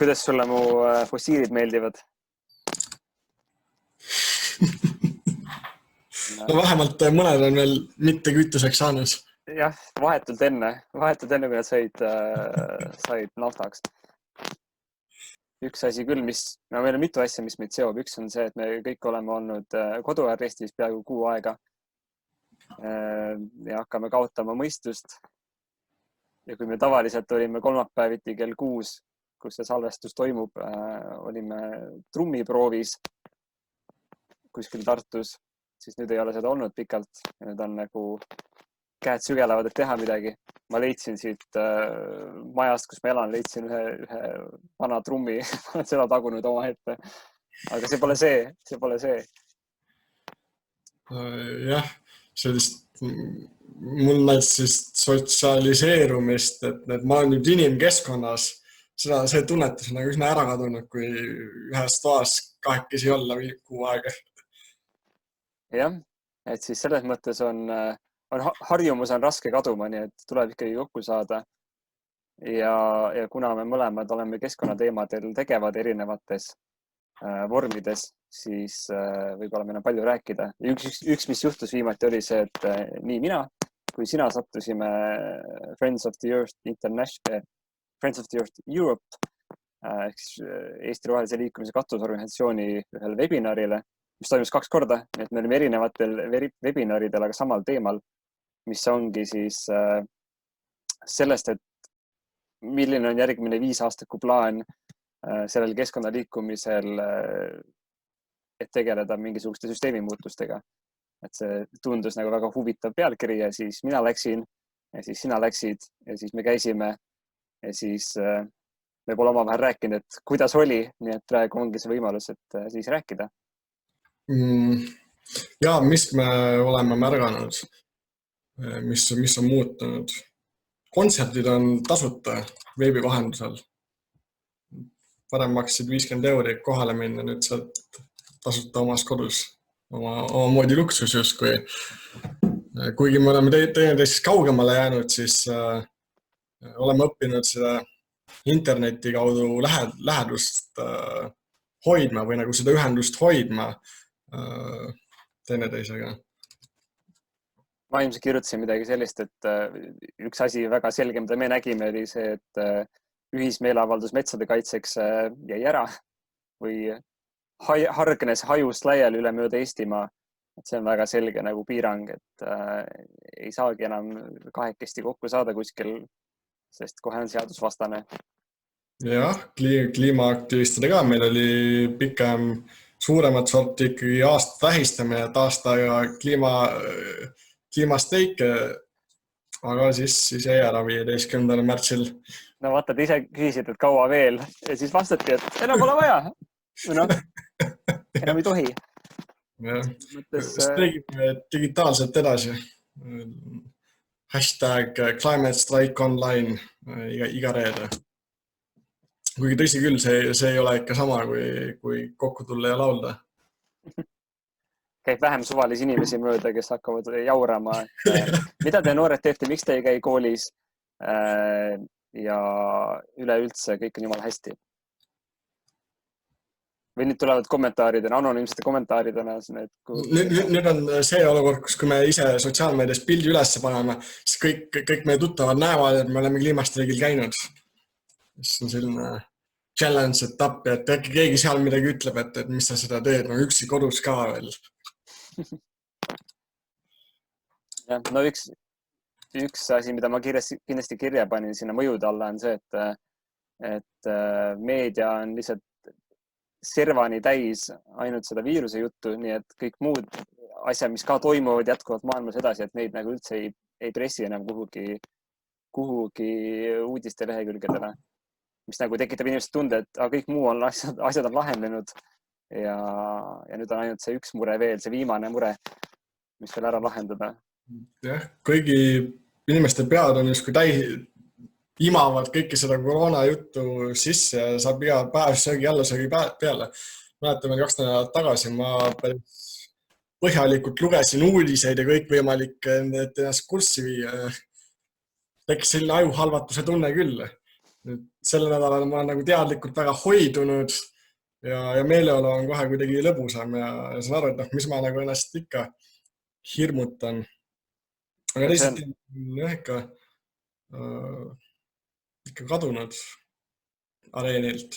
Kuidas sulle mu fossiilid meeldivad? No vähemalt mõned on veel mitte kütuseks saanud. Jah, vahetult enne, kui nad said naftaks. Üks asi küll, meil on mitu asja, mis meid seob. Üks on see, et me kõik oleme olnud koduarrestis peaaegu kuu aega ja hakkame kaotama mõistust. Ja kui me tavaliselt olime kolmapäeviti kell 6, kus see salvestus toimub, olime trummiproovis kuskil Tartus, siis nüüd ei ole seda olnud pikalt. Ja nüüd on nagu käed sügelevad, et teha midagi. Ma leidsin siit majast, kus ma elan, leidsin ühe vana trummi, olen seda tagunud oma ette. Aga see pole see. Jah, sellist mul näiteks sotsialiseerumist, et ma olen nüüd inimkeskkonnas, see tunnetus on nagu üsna ära kadunud, kui ühes toas kahekesi olla kuu aega. Jah, et siis selles mõttes on harjumus on raske kaduma, nii et tuleb ikkagi kokku saada. Ja kuna me mõlemad oleme keskkonnateemadel tegevad erinevates vormides, siis võib-olla meil on palju rääkida. Üks, mis juhtus viimati, oli see, et nii mina kui sina sattusime Friends of the Earth Europe ehk Eesti Rohelise Liikumise katusorganisatsiooni ühel webinarile, mis toimus 2 korda. Nii et me olime erinevatel webinaridel, aga samal teemal, mis ongi siis sellest, et milline on järgmine 5-aastaku plaan sellel keskkonnaliikumisel, et tegeleda mingisuguste süsteemimuutustega. Et see tundus nagu väga huvitav pealkiri ja siis mina läksin ja siis sina läksid ja siis me käisime ja siis me pole omavahel rääkinud, et kuidas oli, nii et praegu ongi see võimalus, et siis rääkida. Ja, mis me oleme märganud, mis on muutunud. Kontserdid on tasuta veebi vahendusel. Varem maksid 50 € kohale minna, nüüd saad tasuta omas kodus. Oma moodi luksus justkui. Kuigi me oleme teineteisest kaugemale jäänud, siis oleme õppinud seda interneti kaudu lähedust hoidma või nagu seda ühendust hoidma teineteisega. Ma ilmselt kirjutasin midagi sellist, et üks asi väga selge, mida me nägime, oli see, et ühismeeleavaldus metsade kaitseks jäi ära või hargnes hajust laiali üle mööda Eestimaa. Et see on väga selge nagu piirang, et ei saagi enam kahekesti kokku saada kuskil, sest kohe on seadusvastane. Jah, kliimaaktivistidega meil oli pikem suuremat sorti ikkagi aasta tähistamine, et aastaga kliimasteike, aga siis jäi ära 15. märtsil. No vaata, te ise küsisid, et kaua veel ja siis vastati, et enam pole vaja. No, enam ei tohi. Tegime digitaalselt edasi. #ClimateStrikeOnline iga reede. Kuigi tõsi küll, see ei ole ikka sama, kui kokku tulla ja laulda. Käib vähem suvalisi inimesi mööda, kes hakkavad jaurama. Mida te noored teete, miks te ei käi koolis ja üleüldse kõik on jumala hästi? Või nüüd tulevad kommentaaridena, anonüümsete kommentaaridena. Nüüd on see olukord, kus kui me ise sotsiaalmeedias pildi üles paneme, siis kõik meie tuttavad näevad, et me oleme kliimastreigil käinud. See on selline challenge etapp, et äkki keegi seal midagi ütleb, et mis sa seda teed, no üksi kodus ka veel. Ja, no üks asi, mida ma kindlasti kirja panin sinna mõjude alla, on see, et meedia on lihtsalt servani täis ainult seda viiruse juttu, nii et kõik muud asjad, mis ka toimuvad jätkuvalt maailmas edasi, et neid nagu üldse ei pressi enam kuhugi uudiste lehekülgedele, mis nagu tekitab inimesed tunde, et kõik muu on asjad on lahendenud ja nüüd on ainult see üks mure veel, see viimane mure, mis veel ära lahendada. Jah, kõigi inimeste pead on justkui imavad kõike seda koroona juttu sisse ja saab iga päev söögi peale. Mäletame 2 nädalat tagasi, ma põhjalikult lugesin uudiseid ja kõik võimalik ennast kurssi viia. Tekkis selline ajuhalvatuse tunne küll. Selle nädalal ma olen nagu teadlikult väga hoidunud ja meeleolu on kohe kuidagi lõbusam ja saan aru, et mis ma nagu ennast ikka hirmutan. Aga teised jah, ikka kadunud areenilt.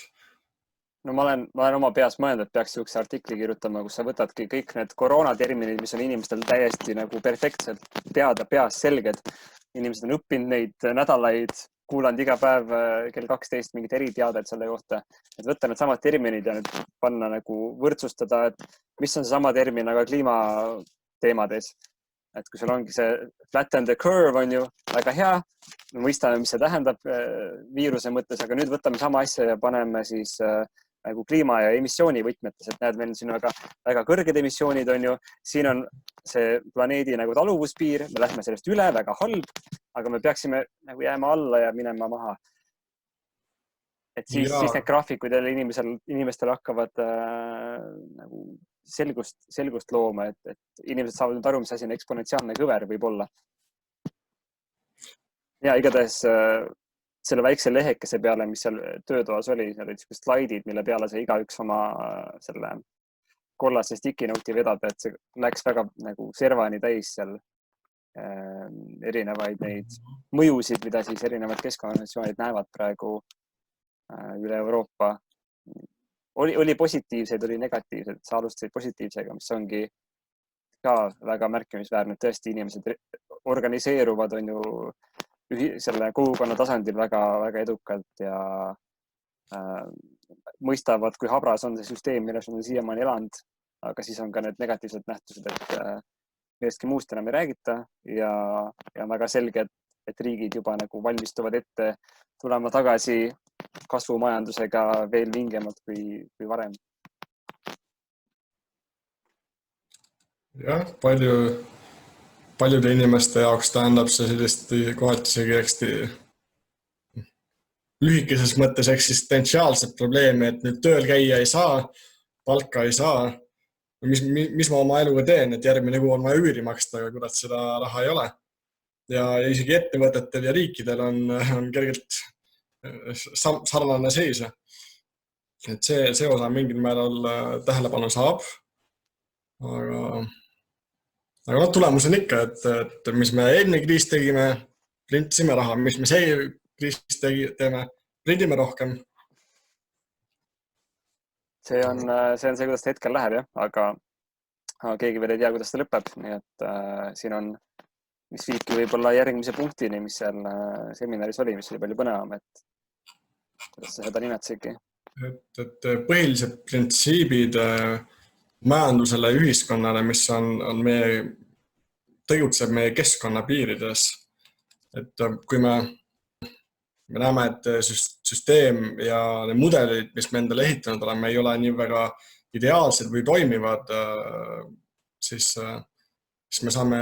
No ma olen oma peas mõelnud, et peaks üks artikli kirjutama, kus sa võtadki kõik need koroonaterminid, mis on inimestel täiesti nagu perfektselt teada, peas selged. Inimesed on õppinud neid nädalaid, kuulanud iga päev kell 12 mingit eriteadet selle kohta. Et võtta need samad terminid ja nüüd panna nagu võrdsustada, et mis on see sama termin, aga kliimateemades. Et kui sul ongi see flatten the curve on ju väga hea, me mõistame, mis see tähendab viiruse mõttes, aga nüüd võtame sama asja ja paneme siis nagu kliima ja emissiooni võtmetes, et näed, meil on siin väga kõrged emissioonid on ju, siin on see planeedi nagu taluvuspiir, me lähme sellest üle, väga halb, aga me peaksime nagu jääma alla ja minema maha. Et siis need graafikud jälle inimestel hakkavad nagu selgust looma, et inimesed saavad nüüd aru, mis asi on eksponentsiaalne kõver võib-olla. Ja igatahes selle väikse lehekese peale, mis seal töötoas oli, seal olid slaidid, mille peale sai igaüks oma selle kollase sticky note'i vedada, et see läks väga nagu servani täis seal erinevaid neid mõjusid, mida siis erinevad keskkonnaorganisatsioonid näevad praegu üle Euroopa. Oli positiivseid, oli negatiivseid, sa alustasid positiivsega, mis ongi ka väga märkimisväärne. Tõesti, inimesed organiseeruvad on ju selle kogukonna tasandil väga edukalt ja mõistavad, kui habras on see süsteem, milles on siiamaani elanud, aga siis on ka need negatiivsed nähtused, et millestki muust enam ei räägita ja on väga selge, et riigid juba nagu valmistuvad ette tulema tagasi kasvumajandusega veel vingemalt kui varem. Jah, paljude inimeste jaoks tähendab see sellist kohati isegi hästi lühikeses mõttes eksistentsiaalset probleemi, et nüüd tööl käia ei saa, palka ei saa. Mis ma oma eluga teen, et järgmine kuu on vaja üüri maksta, aga kurat seda raha ei ole. Ja isegi ettevõtetel ja riikidel on kergelt sarnane seis. Et see osa mingil määral tähelepanu saab. Aga tulemus on ikka, et mis me eelmine kriis tegime, printsime raha, mis me see kriis teeme, prindime rohkem. See on see, kuidas ta hetkel läheb, jah, aga keegi veel ei tea, kuidas ta lõpeb. Nii et siin on, mis viibki võib-olla järgmise punktini, mis seal seminaris oli, mis oli palju põnevam, et kuidas sa seda nimetasidki? Et põhilised printsiibid majandusele ja ühiskonnale, mis tegutseb meie keskkonna piirides. Et kui me näeme, et süsteem ja need mudelid, mis me endale ehitanud oleme, ei ole nii väga ideaalsed või toimivad, siis me saame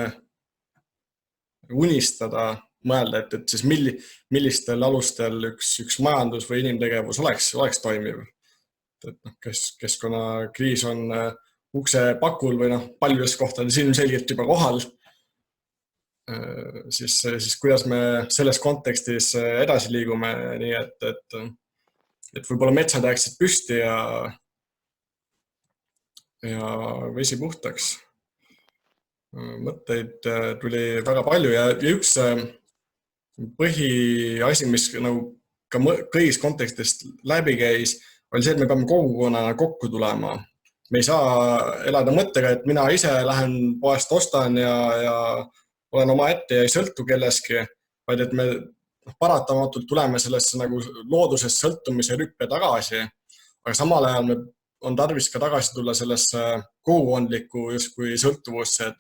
unistada, mõelda, et siis millistel alustel üks majandus või inimtegevus oleks toimiv. Keskkonnakriis on ukse pakul või paljudes kohtades ilmselgelt juba kohal, siis kuidas me selles kontekstis edasi liigume, nii et võib-olla metsad jääksid püsti ja vesi puhtaks. Mõtteid tuli väga palju ja üks põhiasi, mis nagu ka kõigis kontekstist läbi käis, oli see, et me peame kogukonnana kokku tulema. Me ei saa elada mõttega, et mina ise lähen poest ostan ja olen oma ette ja ei sõltu kelleski, vaid et me paratamatult tuleme sellesse nagu loodusest sõltumise rüppe tagasi, aga samal ajal on tarvis ka tagasi tulla sellesse kogukondlikku justkui sõltuvusse,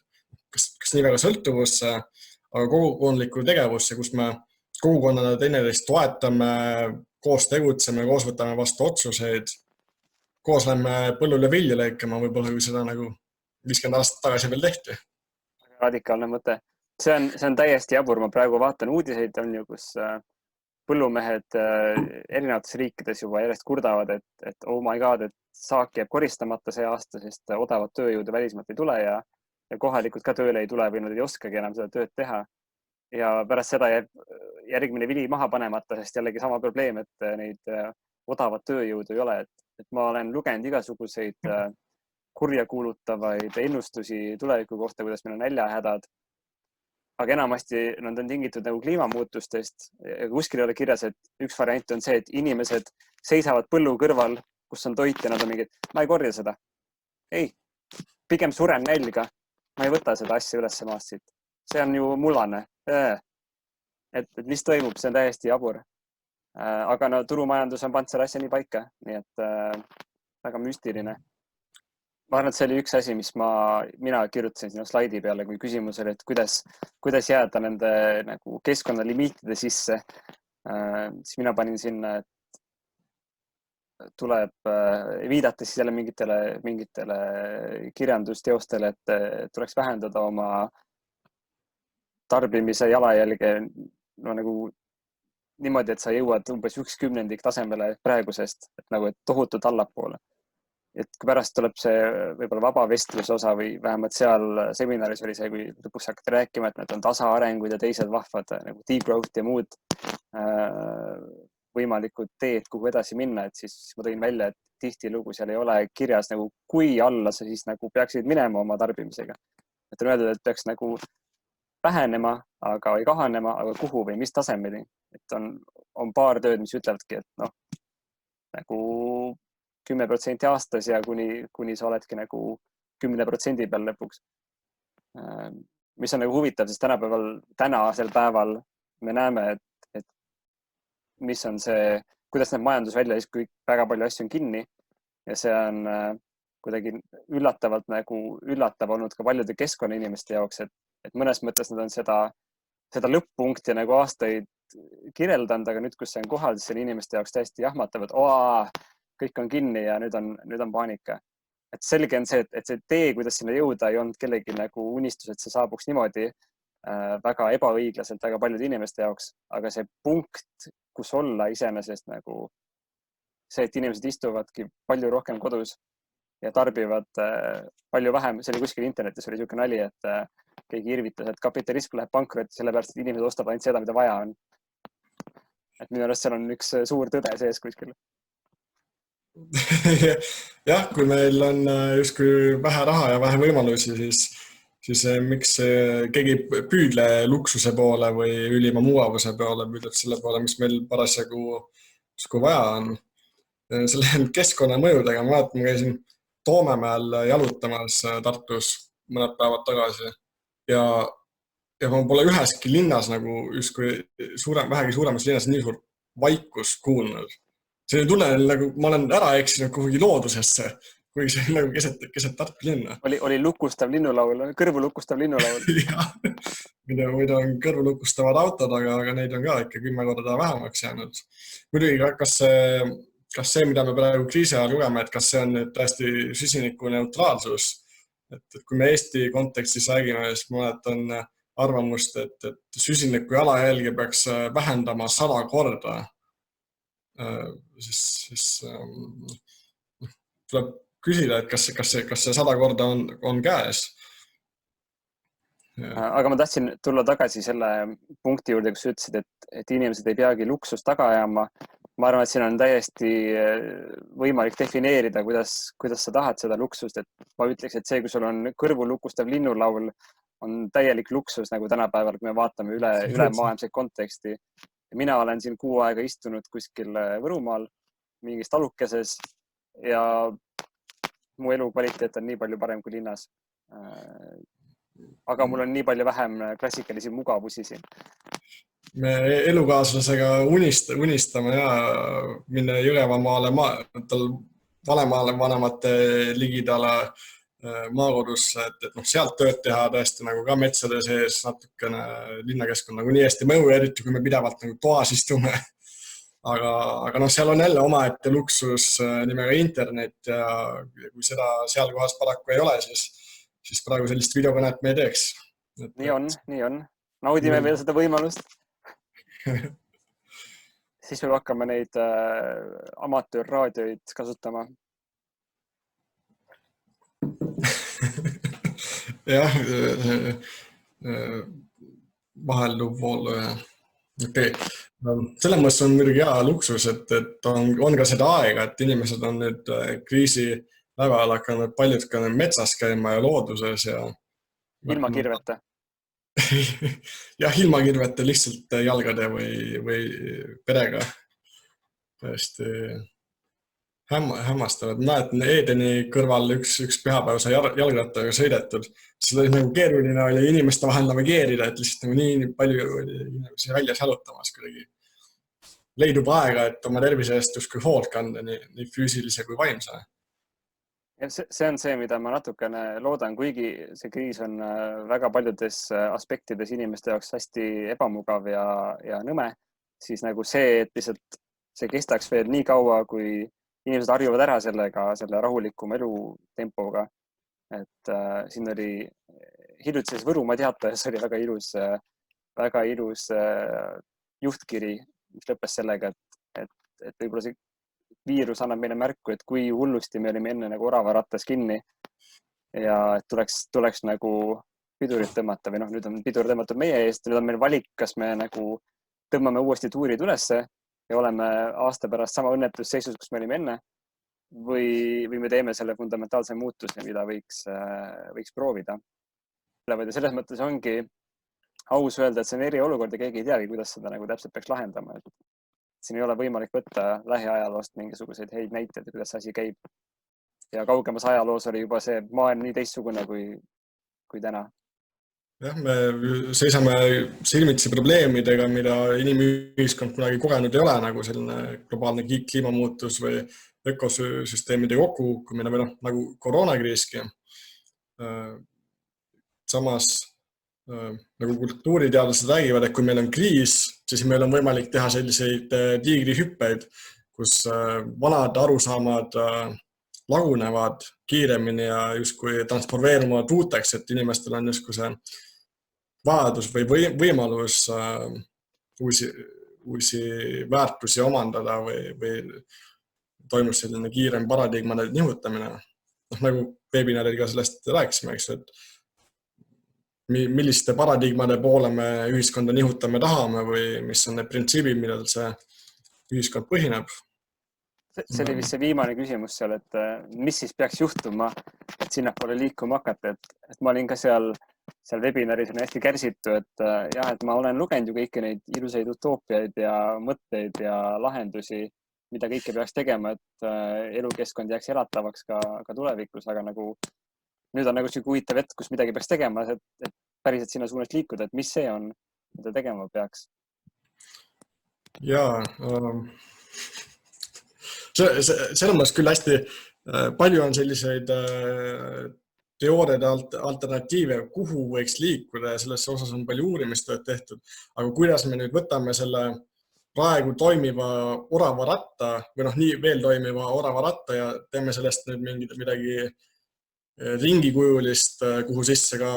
kas nii väga sõltuvusse, aga kogukondlikku tegevusse, kus me kogukonnana teineteist toetame, koos tegutseme, koos võtame vastu otsuseid, koos lähme põllule vilja lõikama, võib-olla kui seda nagu 50 aastat tagasi veel tehti. Radikaalne mõte. See on täiesti jabur. Ma praegu vaatan uudiseid, on ju, kus põllumehed erinevates riikides juba järjest kurdavad, et oh my god, et saak jääb koristamata see aasta, sest odavat tööjõudu välismaalt ei tule ja kohalikud ka tööle ei tule või nad ei oskagi enam seda tööd teha. ja pärast seda jääb järgmine vili maha panemata, sest jällegi sama probleem, et neid odavat tööjõudu ei ole. Et ma olen lugenud igasuguseid kurja kuulutavaid ennustusi tuleviku kohta, kuidas meil on näljahädad. Aga enamasti nad on tingitud nagu kliimamuutustest. Kuskil ei ole kirjas, et üks variant on see, et inimesed seisavad põllu kõrval, kus on toit ja nad on mingid, ma ei korja seda. Ei, pigem suren nälga. Ma ei võta seda asja üles maast siit. See on ju mullane. Et mis toimub, see on täiesti jabur. Aga no turumajandus on pannud selle asja nii paika, nii et väga müstiline. Ma arvan, et see oli üks asi, mis mina kirjutasin sinna slaidi peale, kui küsimus oli, et kuidas jääda nende nagu keskkonnalimiitide sisse. Siis mina panin sinna, et tuleb viidata siis jälle mingitele kirjandusteostele, et tuleks vähendada oma tarbimise jalajälge nagu niimoodi, et sa jõuad umbes 1/10 tasemele praegusest, et tohutult allapoole. Et kui pärast tuleb see võib-olla vaba vestluse osa või vähemalt seal seminaris oli see, kui lõpuks hakkad rääkima, et need on tasaarengud ja teised vahvad nagu degrowth ja muud võimalikud teed, kuhu edasi minna, et siis ma tõin välja, et tihtilugu seal ei ole kirjas nagu kui alla sa siis nagu peaksid minema oma tarbimisega. Et on öeldud, et peaks nagu vähenema, aga ei kahanema, aga kuhu või mis tasemeni. Et on paar tööd, mis ütlevadki, et nagu 10% aastas ja kuni sa oledki nagu 10% peal lõpuks. Mis on nagu huvitav, sest tänasel päeval me näeme, et mis on see, kuidas näeb majandus välja, siis kui väga palju asju on kinni ja see on kuidagi üllatav olnud ka paljude keskkonnainimeste jaoks, et mõnes mõttes nad on seda lõpp-punkti nagu aastaid kirjeldanud, aga nüüd, kus see on kohal, siis see on inimeste jaoks täiesti jahmatav, et kõik on kinni ja nüüd on paanika. Et selge on see, et see tee, kuidas sinna jõuda, ei olnud kellegi nagu unistus, et see saabuks niimoodi väga ebaõiglaselt väga paljude inimeste jaoks, aga see punkt, kus olla iseenesest nagu see, et inimesed istuvadki palju rohkem kodus ja tarbivad palju vähem. See oli kuskil internetis, oli niisugune nali, et keegi irvitas, et kapitalism läheb pankrotti sellepärast, et inimesed ostavad ainult seda, mida vaja on. Et minu arust seal on üks suur tõde sees kuskil. Jah, kui meil on justkui vähe raha ja vähe võimalusi, siis miks keegi püüdle luksuse poole või ülima mugavuse poole, püüdleb selle poole, mis meil parasjagu vaja on. Selle keskkonnamõjudega ma vaatan, ma käisin Toomemäel jalutamas Tartus mõned päevad tagasi ja ma pole üheski linnas nagu justkui vähegi suuremas linnas nii suur vaikus kuulnud. See ei tunne nagu ma olen ära eksinud kuhugi loodusesse, kuigi see on nagu keset Tartu linna. Oli lukustav linnulaul, kõrvu lukustav linnulaul. Jah, mida on kõrvu lukustavad autod, aga neid on ka ikka 10 korda vähemaks jäänud. Muidugi, kas see, mida me praegu kriisi ajal lugeme, et kas see on nüüd tõesti süsiniku neutraalsus, et kui me Eesti kontekstis räägime, siis ma mäletan arvamust, et süsiniku jalajälge peaks vähendama 100 korda. Siis tuleb küsida, et kas see 100 korda on käes. Aga ma tahtsin tulla tagasi selle punkti juurde, kus ütlesid, et inimesed ei peagi luksust taga ajama. Ma arvan, et siin on täiesti võimalik defineerida, kuidas sa tahad seda luksust. Et ma ütleks, et see, kui sul on kõrvu lukustav linnulaul, on täielik luksus nagu tänapäeval, kui me vaatame üle maailmseid konteksti. Mina olen siin 6 aega istunud kuskil Võrumaal mingis talukeses ja mu elukvaliteet on nii palju parem kui linnas. Aga mul on nii palju vähem klassikalisi mugavusi siin. Me elukaaslasega unistame ja minna Jõgevamaale Valemaale vanemate ligidale maakodusse, et sealt tööd teha tõesti nagu ka metsade sees natukene linnakeskkond nagu nii hästi mõju, eriti kui me pidevalt nagu toas istume. Aga seal on jälle omaette luksus nimega internet ja kui seda seal kohas paraku ei ole, siis praegu sellist videokõnet me ei teeks. Nii on. Naudime veel seda võimalust. Siis me hakkame neid amatöörraadioid kasutama. Jah, vahelduv voolu ja okei. Selles mõttes on muidugi hea luksus, et on ka seda aega, et inimesed on nüüd kriisi lävel hakanud paljud ka metsas käima ja looduses ja ilma kirveta. jah, ilma kirveta lihtsalt jalgade või perega. Tõesti hämmastavad. Mäletan, Edeni kõrval üks pühapäev sai jalgrattaga sõidetud. See oli nagu keeruline oli inimeste vahel navigeerida, et lihtsalt nagu nii palju inimesi väljas jalutamas kuidagi. Leidub aega, et oma tervise eest justkui hoolt kanda nii füüsilise kui vaimse. See on see, mida ma natukene loodan, kuigi see kriis on väga paljudes aspektides inimeste jaoks hästi ebamugav ja nõme, siis nagu see, et lihtsalt see kestaks veel nii kaua, kui inimesed harjuvad ära selle rahulikuma elutempoga. Et siin oli hiljuti Võrumaa Teatajas oli väga ilus juhtkiri, mis lõppes sellega, et võib-olla see viirus annab meile märku, et kui hullusti me olime enne nagu oravarattas kinni ja et tuleks nagu pidurit tõmmata või nüüd on pidur tõmmatud meie eest. Nüüd on meil valik, kas me nagu tõmbame uuesti tuurid ülesse ja oleme aasta pärast sama õnnetusseisus, kus me olime enne või me teeme selle fundamentaalse muutuse, mida võiks proovida. Selles mõttes ongi aus öelda, et see on eriolukord ja keegi ei teagi, kuidas seda nagu täpselt peaks lahendama. Siin ei ole võimalik võtta lähiajaloost mingisuguseid häid näiteid, kuidas see asi käib. Ja kaugemas ajaloos oli juba see maailm nii teistsugune kui täna. Jah, me seisame silmitsi probleemidega, mida inimühiskond kunagi kogenud ei ole, nagu selline globaalne kliimamuutus või ökosüsteemide kokkukukkumine või nagu koroonakriiski. Samas nagu kultuuriteadlased räägivad, et kui meil on kriis, siis meil on võimalik teha selliseid tiigrihüppeid, kus vanad arusaamad lagunevad kiiremini ja justkui transformeeruvad uuteks, et inimestel on justkui see vajadus või võimalus uusi väärtusi omandada või toimub selline kiirem paradigmade nihutamine. Nagu webinaaril ka sellest rääkisime, eks, et milliste paradigmade poole me ühiskonda nihutame tahame või mis on need printsiibid, millel see ühiskond põhineb. See oli vist see viimane küsimus seal, et mis siis peaks juhtuma, et sinnapoole liikuma hakata, et ma olin ka seal webinaris hästi kärsitu, et ma olen lugenud ju kõiki neid ilusaid utoopiaid ja mõtteid ja lahendusi, mida kõike peaks tegema, et elukeskkond jääks elatavaks ka tulevikus, aga nagu nüüd on nagu siuke huvitav hetk, kus midagi peaks tegema, et päriselt sinna suunas liikuda, et mis see on, mida tegema peaks? Jaa, selles mõttes küll hästi palju on selliseid teooriaid alternatiive, kuhu võiks liikuda ja selles osas on palju uurimistööd tehtud. Aga kuidas me nüüd võtame selle praegu toimiva oravaratta või nii veel toimiva oravaratta ja teeme sellest nüüd midagi ringikujulist, kuhu sisse ka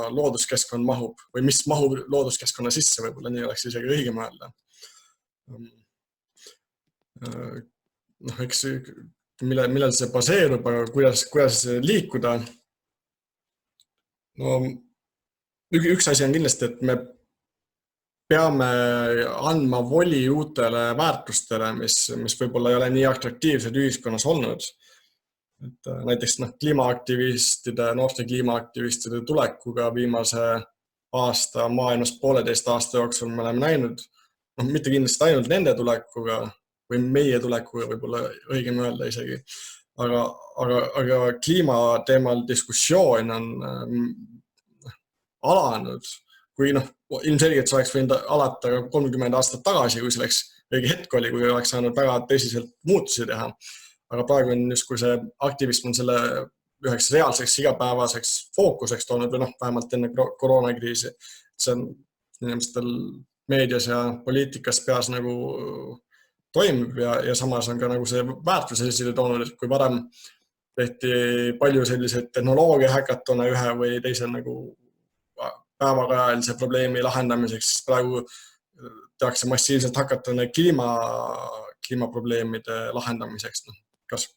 looduskeskkond mahub või mis mahub looduskeskkonna sisse, võib-olla nii oleks isegi õige mõelda. Eks millel see baseerub, aga kuidas liikuda? No, üks asi on kindlasti, et me peame andma voli uutele väärtustele, mis võib-olla ei ole nii atraktiivsed ühiskonnas olnud. Et näiteks kliimaaktivistide, noorte kliimaaktivistide tulekuga viimase aasta, maailmas 1,5 aasta jooksul me oleme näinud, mitte kindlasti ainult nende tulekuga või meie tulekuga võib-olla õigem öelda isegi, aga kliimateemal diskussioon on alanud, kui ilmselgelt see oleks võinud alata 30 aastat tagasi, kui selleks õige hetk oli, kui oleks saanud väga tõsiselt muutusi teha. Aga praegu on justkui see aktivism on selle üheks reaalseks igapäevaseks fookuseks toonud või vähemalt enne koroonakriisi. See on inimestel meedias ja poliitikas peas nagu toimib ja samas on ka nagu see väärtuse esile toonud, et kui varem tehti palju selliseid tehnoloogia häkatone ühe või teise nagu päevakajalise probleemi lahendamiseks, siis praegu tehakse massiivselt hakatone kliimaprobleemide lahendamiseks, kas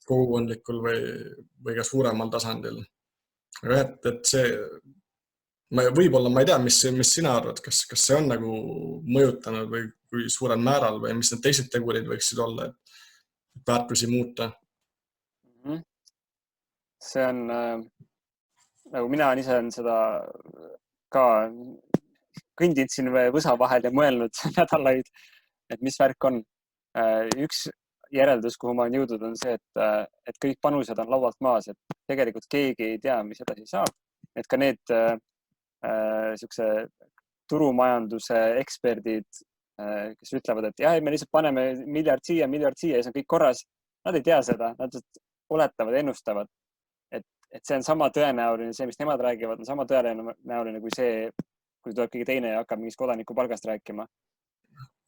kogukondlikul või ka suuremal tasandil. Aga et see võib-olla ma ei tea, mis sina arvad, kas see on nagu mõjutanud või kui suurel määral või mis need teised tegurid võiksid olla, et väärtusi muuta? See on, nagu mina ise olen seda ka kõndinud siin võsa vahel ja mõelnud nädalaid, et mis värk on. Üks järeldus, kuhu ma olen jõudnud, on see, et kõik panused on laualt maas, et tegelikult keegi ei tea, mis edasi saab. Et ka need siukse turumajanduse eksperdid, kes ütlevad, et jah, me lihtsalt paneme miljard siia ja siis on kõik korras. Nad ei tea seda, nad oletavad, ennustavad. Et see on sama tõenäoline, see, mis nemad räägivad, on sama tõenäoline kui see, kui tuleb keegi teine ja hakkab mingist kodaniku palgast rääkima.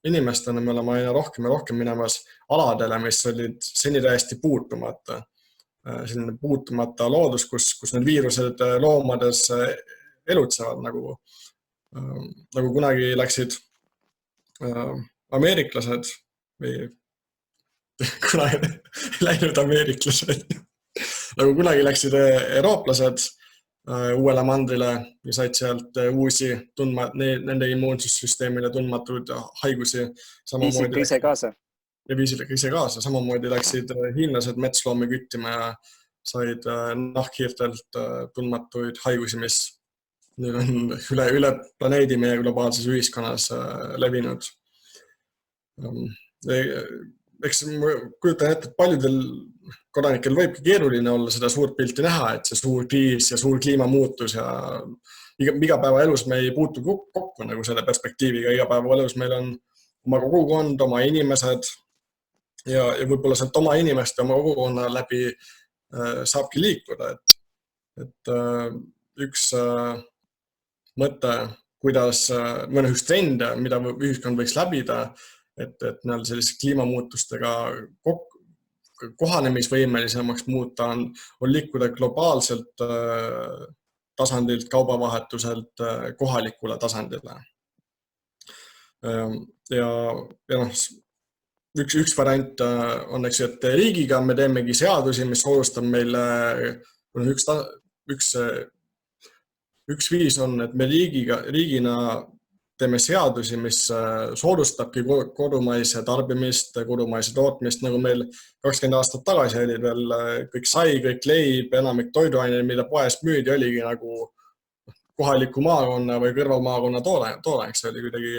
Inimestena me oleme aina rohkem ja rohkem minemas aladele, mis olid seni täiesti puutumata. Selline puutumata loodus, kus need viirused loomades elutsevad, nagu kunagi läksid ameeriklased või kunagi läinud ameeriklased, nagu kunagi läksid eurooplased uuele mandrile ja said sealt uusi nende immuunsussüsteemile tundmatud haigusi. Viisid ise kaasa. Ja viisid ise kaasa. Samamoodi läksid hiinlased metsloomi küttima ja said nahkhiirtelt tundmatuid haigusi, mis nüüd on üle planeedi meie globaalses ühiskonnas levinud. Eks ma kujutan ette, et paljudel kodanikel võibki keeruline olla seda suurt pilti näha, et see suur kriis ja suur kliimamuutus ja igapäevaelus me ei puutu kokku nagu selle perspektiiviga. Igapäevaelus meil on oma kogukond, oma inimesed ja võib-olla sealt oma inimeste, oma kogukonna läbi saabki liikuda. Et üks mõte, kuidas mõne üks trend, mida ühiskond võiks läbida, et sellised kliimamuutustega kohanemisvõimelisemaks muuta on liikuda globaalselt tasandilt, kaubavahetuselt kohalikule tasandile. Ja üks variant on, et riigiga me teemegi seadusi, mis soodustab meile, üks viis on, et me riigina teeme seadusi, mis soodustabki kodumaise tarbimist, kodumaise tootmist, nagu meil 20 aastat tagasi oli veel kõik sai, kõik leib, enamik toiduaineid, mida poes müüdi, oligi nagu kohaliku maakonna või kõrvalmaakonna toodang. See oli kuidagi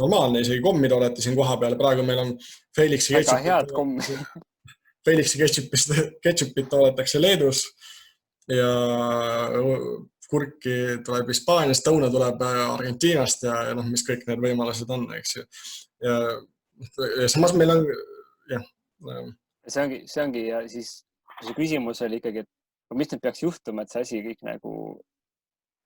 normaalne, isegi kommi toodeti siin koha peal. Praegu meil on Felixi ketšupit toodetakse Leedus ja kurki tuleb Hispaaniast, õuna tuleb Argentiinast ja mis kõik need võimalused on, eks ju. Ja samas meil on, jah. See ongi ja siis see küsimus oli ikkagi, et mis nüüd peaks juhtuma, et see asi kõik nagu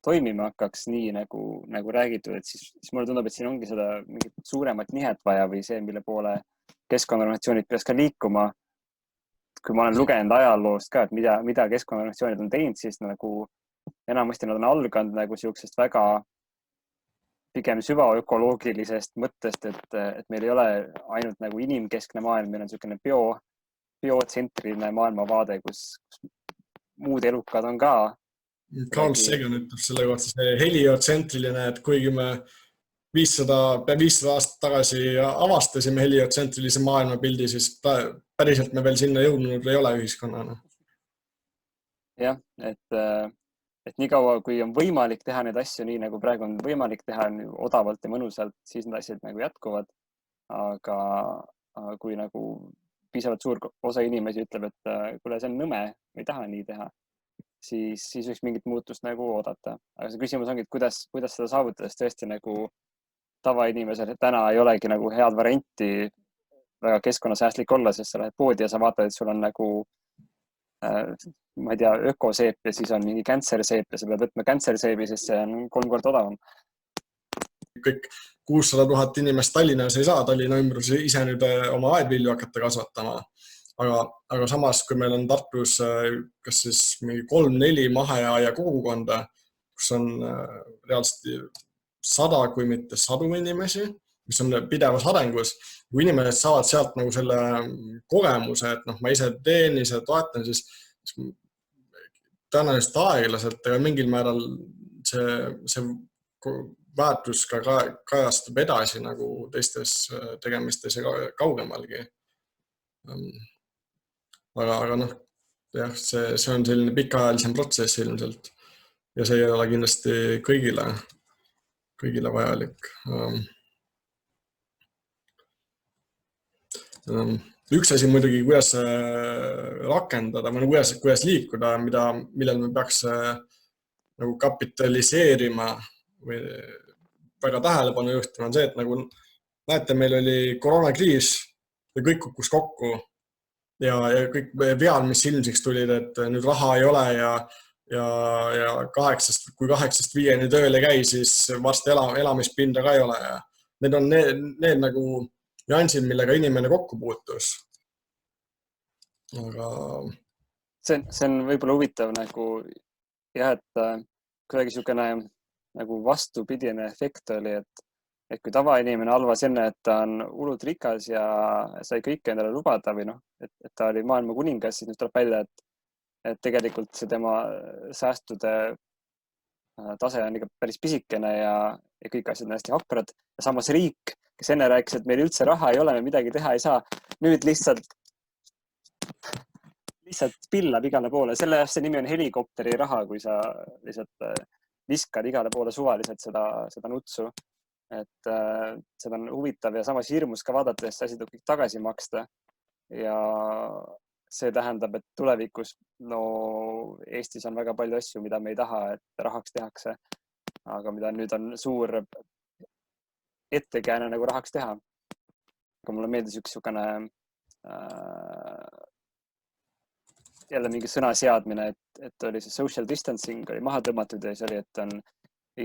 toimima hakkaks nii nagu räägitud, et siis mulle tundub, et siin ongi seda mingit suuremat nihet vaja või see, mille poole keskkonnaorganisatsioonid peaks ka liikuma. Kui ma olen lugenud ajaloost ka, et mida keskkonnaorganisatsioonid on teinud, siis nagu enamasti nad on alganud nagu siuksest väga pigem süvaökoloogilisest mõttest, et meil ei ole ainult nagu inimkeskne maailm, meil on selline biotsentriline maailmavaade, kus muud elukad on ka. Carl Sagan ütleb selle kohta see heliotsentriline, et kuigi me 500 aastat tagasi avastasime heliotsentrilise maailmapildi, siis päriselt me veel sinna jõudnud ei ole ühiskonnana. Jah, et nii kaua, kui on võimalik teha neid asju nii, nagu praegu on võimalik teha odavalt ja mõnusalt, siis need asjad nagu jätkuvad. Aga kui nagu piisavalt suur osa inimesi ütleb, et kuule, see on nõme, ei taha nii teha, siis võiks mingit muutust nagu oodata. Aga see küsimus ongi, et kuidas seda saavutades tõesti nagu tavainimesel täna ei olegi nagu head varianti väga keskkonnasäästlik olla, sest sa lähed poodi ja sa vaatad, et sul on nagu ma ei tea, ökoseep ja siis on mingi cancer-seep ja sa pead võtma cancer-seebi, sest see on 3 korda odavam. Kõik 600 000 inimest Tallinnas ei saa Tallinna ümbrus ise nüüd oma aedvilju hakata kasvatama. Aga samas, kui meil on Tartus kas siis mingi 3-4 maheaia kogukonda, kus on reaalselt 100 kui mitte 100 inimesi, mis on pidevas arengus, kui inimesed saavad sealt nagu selle kogemuse, et ma ise teen, ise toetan, siis tõenäoliselt aeglaselt, aga mingil määral see väärtus ka kajastub edasi nagu teistes tegemistes ja kaugemalgi. Aga noh, jah, see on selline pikaajalisem protsess ilmselt ja see ei ole kindlasti kõigile vajalik. Üks asi muidugi, kuidas rakendada või kuidas liikuda, millel me peaks nagu kapitaliseerima või väga tähelepanu juhtima, on see, et nagu näete, meil oli koroonakriis ja kõik kukkus kokku ja kõik vead, mis ilmsiks tulid, et nüüd raha ei ole ja kui 8-5 tööl ei käi, siis varsti elamispinda ka ei ole. Ja need on need nagu nüansid, millega inimene kokku puutus. Aga... See on võib-olla huvitav nagu jah, et kuidagi niisugune nagu vastupidine efekt oli, et kui tavainimene halvas enne, et ta on hullult rikas ja sai kõike endale lubada või noh, et ta oli maailma kuningas, siis nüüd tuleb välja, et tegelikult see tema säästude tase on ikka päris pisikene ja kõik asjad on hästi haprad. Ja samas riik, kes enne rääkis, et meil üldse raha ei ole, me midagi teha ei saa, nüüd lihtsalt pillab igale poole. Selle nimi on helikopteri raha, kui sa lihtsalt viskad igale poole suvaliselt seda nutsu. Et seda on huvitav ja samas hirmus ka vaadata, et see asi tuleb kõik tagasi maksta. Ja see tähendab, et tulevikus Eestis on väga palju asju, mida me ei taha, et rahaks tehakse. Aga mida nüüd on suur ettekääne nagu rahaks teha. Aga mulle meeldis üks niisugune jälle mingi sõna seadmine, et oli see social distancing oli maha tõmmatud ja see oli, et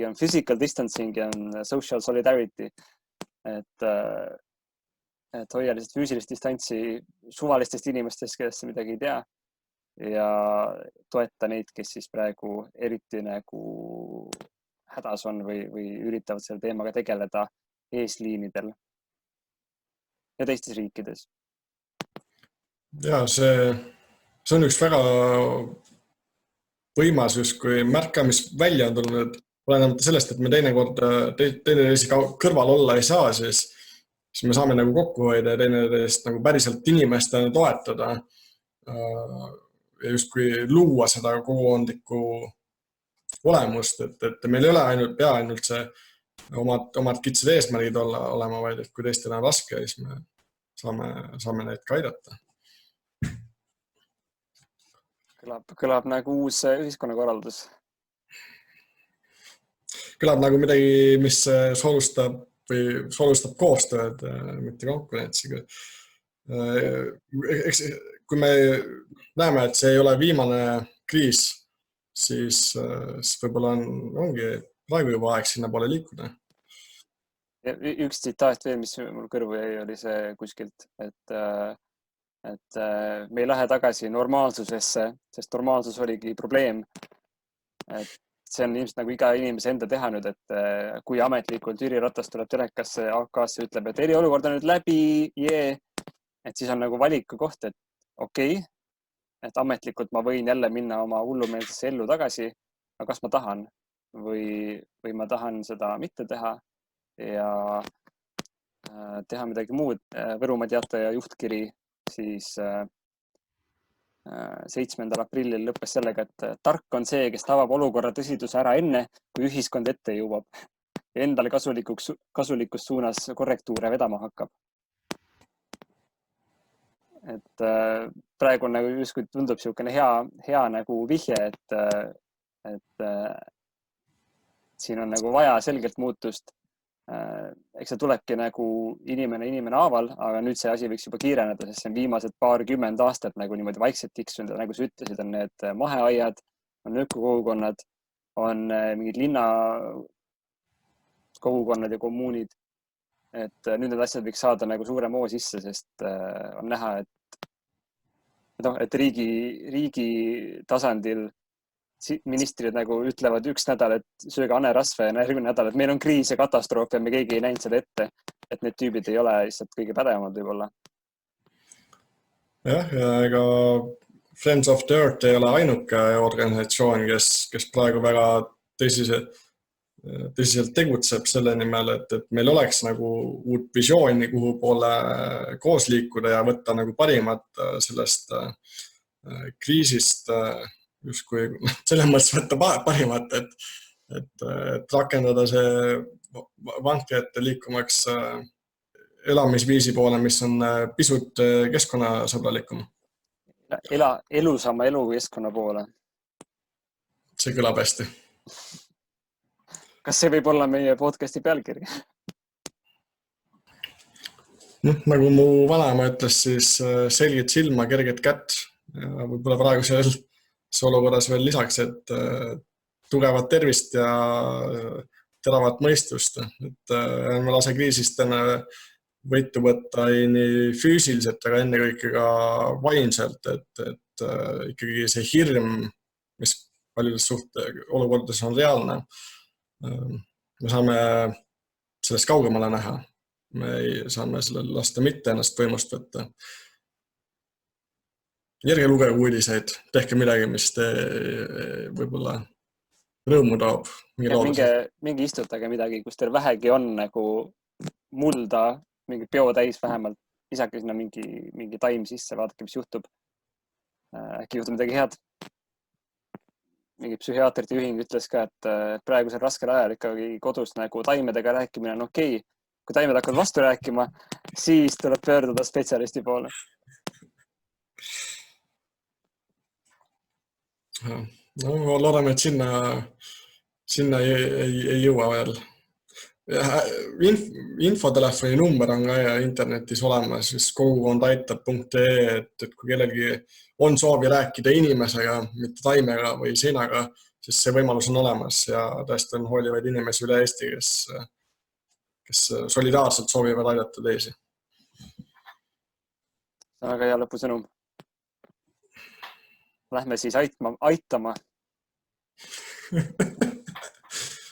on physical distancing ja on social solidarity. Et hoia lihtsalt füüsilist distantsi suvalistest inimestest, kellest midagi ei tea ja toeta neid, kes siis praegu eriti nagu hädas on või üritavad selle teemaga tegeleda eesliinidel ja teistes riikides. Ja see on üks väga võimas justkui märka, mis välja on tulnud, olenemata sellest, et me teinekord teineteisi kõrval olla ei saa, siis me saame nagu kokku hoida ja teineteist nagu päriselt inimestena toetada ja justkui luua seda kogukondlikku olemust, et meil ei ole ainult see omad kitsad eesmärgid olema, vaid et kui teistel on raske, siis me saame neid ka aidata. Kõlab nagu uus ühiskonnakorraldus. Kõlab nagu midagi, mis soolustab koostööd, mitte konkurentsi. Kui me näeme, et see ei ole viimane kriis, siis võib-olla ongi praegu juba aeg sinna poole liikuda. Ja üks tsitaat veel, mis mul kõrvu jäi, oli see kuskilt, et me ei lähe tagasi normaalsusesse, sest normaalsus oligi probleem. Et see on ilmselt nagu iga inimese enda teha nüüd, et kui ametlikult Jüri Ratas tuleb telekasse AK-sse ütleb, et eriolukord on nüüd läbi, et siis on nagu valiku koht, et okei, et ametlikult ma võin jälle minna oma hullumeelsesse ellu tagasi, aga kas ma tahan või ma tahan seda mitte teha ja teha midagi muud. Võrumaa Teataja juhtkiri siis 7. aprillil lõppes sellega, et tark on see, kes tavab olukorra tõsiduse ära enne, kui ühiskond ette jõuab ja endale kasulikus suunas korrektuure vedama hakkab. Et praegu on nagu justkui tundub niisugune hea nagu vihje, et siin on nagu vaja selgelt muutust. Eks see tulebki nagu inimene haaval, aga nüüd see asi võiks juba kiireneda, sest see on viimased 20 aastat nagu niimoodi vaikselt tiksunud ja nagu sa ütlesid, on need maheaiad, on ökokogukonnad, on mingid linna kogukonnad ja kommuunid. Et nüüd need asjad võiks saada nagu suure moo sisse, sest on näha, et riigi tasandil ministrid nagu ütlevad üks nädal, et sööge hanerasva ja järgmine nädal, et meil on kriis ja katastroof ja me keegi ei näinud seda ette, et need tüübid ei ole lihtsalt kõige pädevamad võib-olla. Jah, ja ega Friends of the Earth ei ole ainuke organisatsioon, kes praegu väga tõsiselt tegutseb selle nimel, et meil oleks nagu uut visiooni, kuhu poole koos liikuda ja võtta nagu parimat sellest kriisist justkui selles mõttes võtta parimat, et rakendada see vanke ette liikumaks elamisviisi poole, mis on pisut keskkonnasõbralikum. Elusama elukeskkonna poole. See kõlab hästi. Kas see võib olla meie podcasti pealkiri? Nagu mu vanaema ütles, siis selged silma, kerged kätt. Ja võib-olla praegusel olukorras veel lisaks, et tugevat tervist ja teravat mõistust. Et me lase kriisist võitu võtta nii füüsiliselt, aga ennekõike ka vaimselt, et ikkagi see hirm, mis paljudes olukordades on reaalne, me saame sellest kaugemale näha. Me saame sellele lasta mitte ennast võimust võtta. Järge lugege uudiseid, tehke midagi, mis te võib-olla rõõmu taob. Mingi istutage midagi, kus teil vähegi on nagu mulda, mingi peo täis vähemalt, lisake sinna mingi taim sisse, vaadake, mis juhtub. Äkki juhtub midagi head. Mingi psühhiaatrite juhing ütles ka, et praegusel raskel ajal ikkagi kodus nagu taimedega rääkimine on okei. Kui taimed hakkavad vastu rääkima, siis tuleb pöörduda spetsialisti poole. No, loodame, et sinna ei jõua veel. Infotelefoni number on ka internetis olemas, siis kogukondaitab.ee, et kui kellelgi on soovi rääkida inimesega, mitte taimega või seinaga, siis see võimalus on olemas ja tõesti on hoolivaid inimesi üle Eesti, kes solidaarselt soovivad aidata teisi. See on väga hea lõpusõnum. Lähme siis aitama.